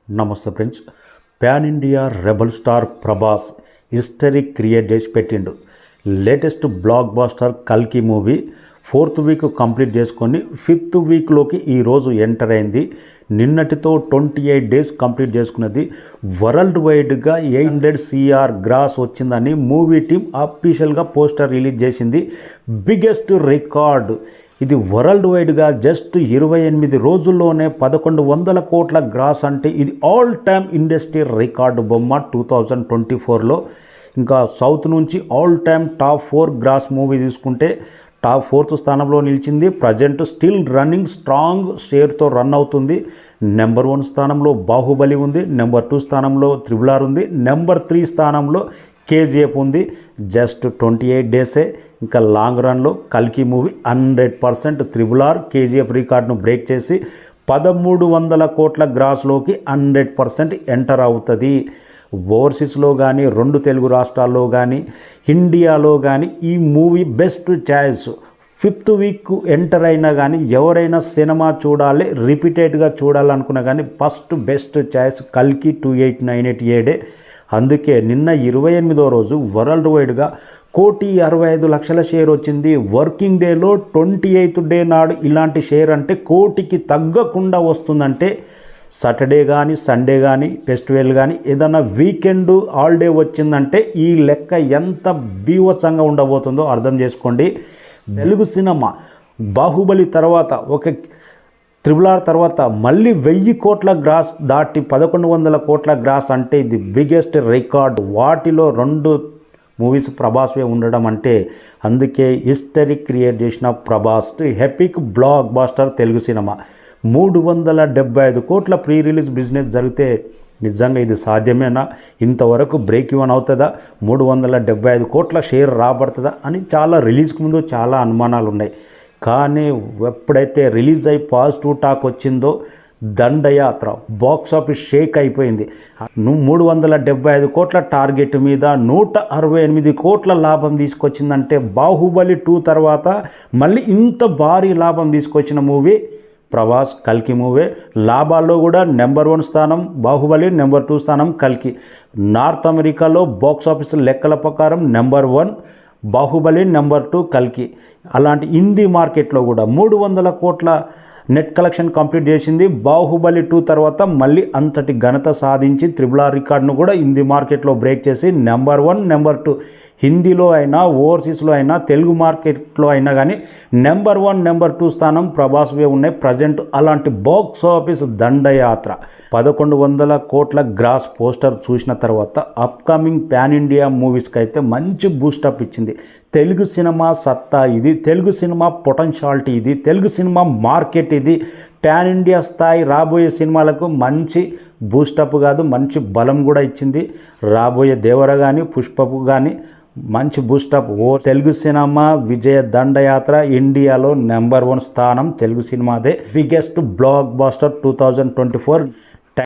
నమస్తే friends. Pan India rebel star Prabhas history create చేసి పెట్టిండు. లేటెస్ట్ బ్లాక్ బాస్టర్ కల్కి మూవీ 4th వీక్ కంప్లీట్ చేసుకొని 5th వీక్లోకి ఈరోజు ఎంటర్ అయింది. నిన్నటితో 28 డేస్ కంప్లీట్ చేసుకున్నది. వరల్డ్ వైడ్గా 800 CR గ్రాస్ వచ్చిందని మూవీ టీం అఫీషియల్గా పోస్టర్ రిలీజ్ చేసింది. బిగ్గెస్ట్ రికార్డ్ ఇది. వరల్డ్ వైడ్గా జస్ట్ 28 రోజుల్లోనే 1100 కోట్ల గ్రాస్ అంటే ఇది ఆల్ టైమ్ ఇండస్ట్రీ రికార్డు బొమ్మ 2024లో. ఇంకా సౌత్ నుంచి all time top 4 gross movie తీసుకుంటే టాప్ 4th స్థానంలో నిలిచింది. ప్రజెంట్ స్టిల్ రన్నింగ్ స్ట్రాంగ్ షేర్తో రన్ అవుతుంది. నెంబర్ 1 స్థానంలో బాహుబలి ఉంది, నెంబర్ 2 స్థానంలో RRR ఉంది, నెంబర్ 3 స్థానంలో KGF ఉంది. జస్ట్ 28 డేసే. ఇంకా లాంగ్ రన్లో కల్కి మూవీ 100% RRR KGF రికార్డును బ్రేక్ చేసి 1300 కోట్ల గ్రాస్లోకి 100% ఎంటర్ అవుతుంది. ఓవర్సీస్లో కానీ 2 తెలుగు రాష్ట్రాల్లో కానీ ఇండియాలో కానీ ఈ movie best choice. 5th week enter అయినా కానీ ఎవరైనా సినిమా చూడాలి, రిపీటెడ్గా చూడాలనుకున్నా కానీ ఫస్ట్ బెస్ట్ ఛాయిస్ కల్కి 28988. అందుకే నిన్న 28వ రోజు వరల్డ్ వైడ్గా 1,65,00,000 షేర్ వచ్చింది. వర్కింగ్ డేలో 28th డే నాడు ఇలాంటి షేర్ అంటే కోటికి తగ్గకుండా వస్తుందంటే సాటర్డే కానీ సండే కానీ ఫెస్టివల్ కానీ ఏదైనా వీకెండ్ హాలిడే వచ్చిందంటే ఈ లెక్క ఎంత బీభత్సంగా ఉండబోతుందో అర్థం చేసుకోండి. తెలుగు సినిమా బాహుబలి తర్వాత ఒక RRR తర్వాత మళ్ళీ 1000 కోట్ల గ్రాస్ దాటి 1100 కోట్ల గ్రాస్ అంటే ఇది బిగ్గెస్ట్ రికార్డ్. వాటిలో 2 మూవీస్ ప్రభాస్వే ఉండడం అంటే అందుకే హిస్టరీ క్రియేట్ చేసిన Prabhas epic blockbuster Telugu cinema. 375 కోట్ల ప్రీ రిలీజ్ బిజినెస్ జరిగితే నిజంగా ఇది సాధ్యమేనా? ఇంతవరకు బ్రేక్ ఈవెన్ అవుతుందా? 375 కోట్ల షేర్ రాబడుతుందా అని చాలా రిలీజ్కి ముందు చాలా అనుమానాలు ఉన్నాయి. కానీ ఎప్పుడైతే రిలీజ్ అయి పాజిటివ్ టాక్ వచ్చిందో దండయాత్ర బాక్స్ ఆఫీస్ షేక్ అయిపోయింది. 375 కోట్ల టార్గెట్ మీద 168 కోట్ల లాభం తీసుకొచ్చిందంటే బాహుబలి 2 తర్వాత మళ్ళీ ఇంత భారీ లాభం తీసుకొచ్చిన మూవీ ప్రభాస్ కల్కి మూవీ. లాభాల్లో కూడా నెంబర్ 1 స్థానం బాహుబలి, నెంబర్ 2 స్థానం కల్కి. నార్త్ అమెరికాలో బాక్స్ ఆఫీస్ లెక్కల ప్రకారం నెంబర్ 1 బాహుబలి, నెంబర్ 2 కల్కి. అలాంటి హిందీ మార్కెట్లో కూడా 300 కోట్ల నెట్ కలెక్షన్ కంప్లీట్ చేసింది. బాహుబలి 2 తర్వాత మళ్ళీ అంతటి ఘనత సాధించి RRR రికార్డును కూడా హిందీ మార్కెట్లో బ్రేక్ చేసి నెంబర్ 1, నెంబర్ 2 హిందీలో అయినా ఓవర్సీస్లో అయినా తెలుగు మార్కెట్లో అయినా కానీ నెంబర్ 1, నెంబర్ 2 స్థానం ప్రభాస్వే ఉన్నాయి ప్రజెంట్. అలాంటి బాక్స్ ఆఫీస్ దండయాత్ర 1100 కోట్ల గ్రాస్ పోస్టర్ చూసిన తర్వాత అప్కమింగ్ ప్యాన్ ఇండియా మూవీస్కి అయితే మంచి బూస్టప్ ఇచ్చింది. తెలుగు సినిమా సత్తా ఇది, తెలుగు సినిమా పొటెన్షియాలిటీ ఇది, తెలుగు సినిమా మార్కెట్ ఇది. ప్యాన్ ఇండియా స్థాయి రాబోయే సినిమాలకు మంచి బూస్టప్ కాదు మంచి బలం కూడా ఇచ్చింది. రాబోయే దేవర కానీ పుష్పకు కానీ మంచి బూస్టప్. తెలుగు సినిమా విజయ దండయాత్ర. ఇండియాలో నెంబర్ 1 స్థానం తెలుగు సినిమాదే. Biggest blockbuster 2024.